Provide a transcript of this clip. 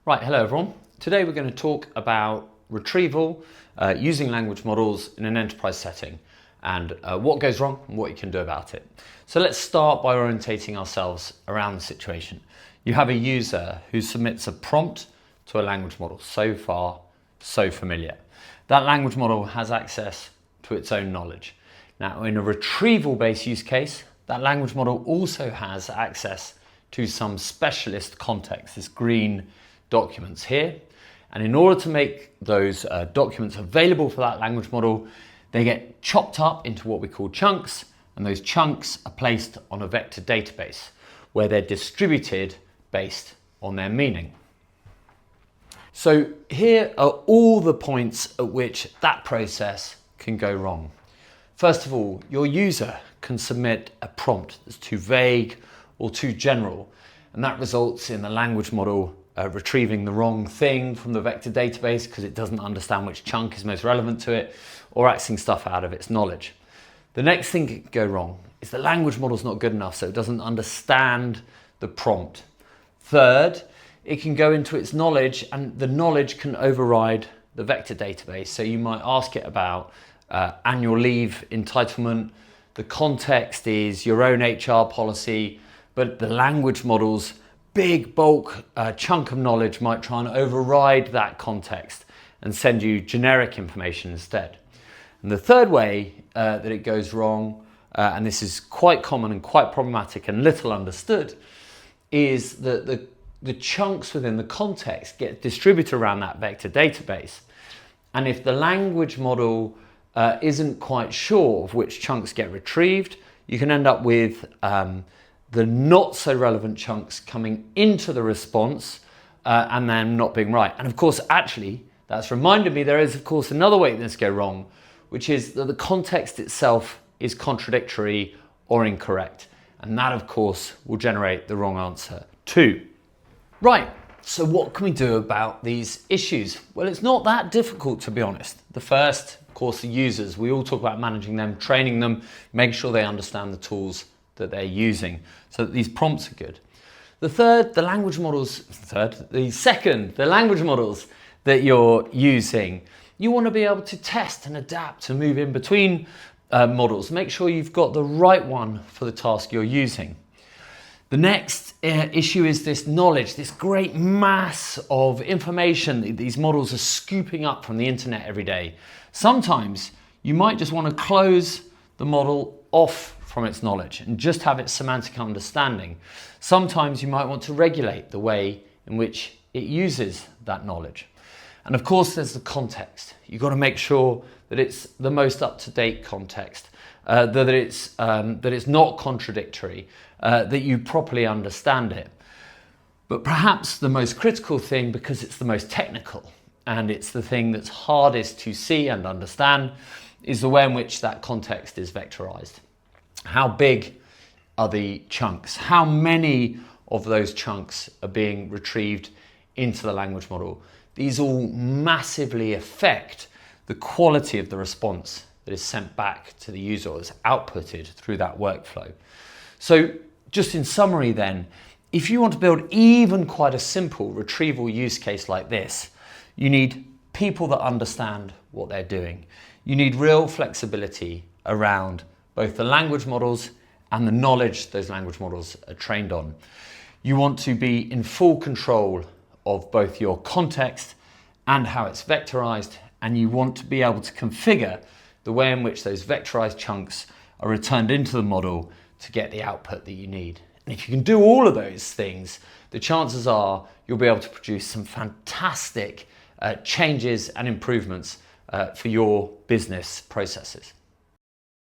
Right, hello everyone. Today we're going to talk about retrieval using language models in an enterprise setting and what goes wrong and what you can do about it. So let's start by orientating ourselves around the situation. You have a user who submits a prompt to a language model. So far, so familiar. That language model has access to its own knowledge. Now, in a retrieval-based use case, that language model also has access to some specialist context, this green documents here. And in order to make those documents available for that language model, they get chopped up into what we call chunks, and those chunks are placed on a vector database where they're distributed based on their meaning. So here are all the points at which that process can go wrong. First of all, your user can submit a prompt that's too vague or too general, and that results in the language model retrieving the wrong thing from the vector database because it doesn't understand which chunk is most relevant to it, or axing stuff out of its knowledge. The next thing that can go wrong is the language model's not good enough, so it doesn't understand the prompt. Third, it can go into its knowledge and the knowledge can override the vector database. So you might ask it about annual leave entitlement. The context is your own HR policy, but the language model's big bulk chunk of knowledge might try and override that context and send you generic information instead. And the third way that it goes wrong, and this is quite common and quite problematic and little understood, is that the chunks within the context get distributed around that vector database. And if the language model isn't quite sure of which chunks get retrieved, you can end up with the not so relevant chunks coming into the response and then not being right. And of course, actually, that's reminded me there is, of course, another way this go wrong, which is that the context itself is contradictory or incorrect. And that, of course, will generate the wrong answer too. Right, so what can we do about these issues? Well, it's not that difficult, to be honest. The first, of course, the users. We all talk about managing them, training them, making sure they understand the tools that they're using so that these prompts are good. The language models that you're using, you want to be able to test and adapt and move in between models. Make sure you've got the right one for the task you're using. The next issue is this knowledge, this great mass of information that these models are scooping up from the internet every day. Sometimes you might just want to close the model off from its knowledge and just have its semantic understanding. Sometimes you might want to regulate the way in which it uses that knowledge. And of course, there's the context. You've got to make sure that it's the most up-to-date context, that it's not contradictory, that you properly understand it. But perhaps the most critical thing, because it's the most technical and it's the thing that's hardest to see and understand, is the way in which that context is vectorized. How big are the chunks? How many of those chunks are being retrieved into the language model? These all massively affect the quality of the response that is sent back to the user or is outputted through that workflow. So just in summary then, if you want to build even quite a simple retrieval use case like this, you need people that understand what they're doing. You need real flexibility around both the language models and the knowledge those language models are trained on. You want to be in full control of both your context and how it's vectorized, and you want to be able to configure the way in which those vectorized chunks are returned into the model to get the output that you need. And if you can do all of those things, the chances are you'll be able to produce some fantastic changes and improvements for your business processes.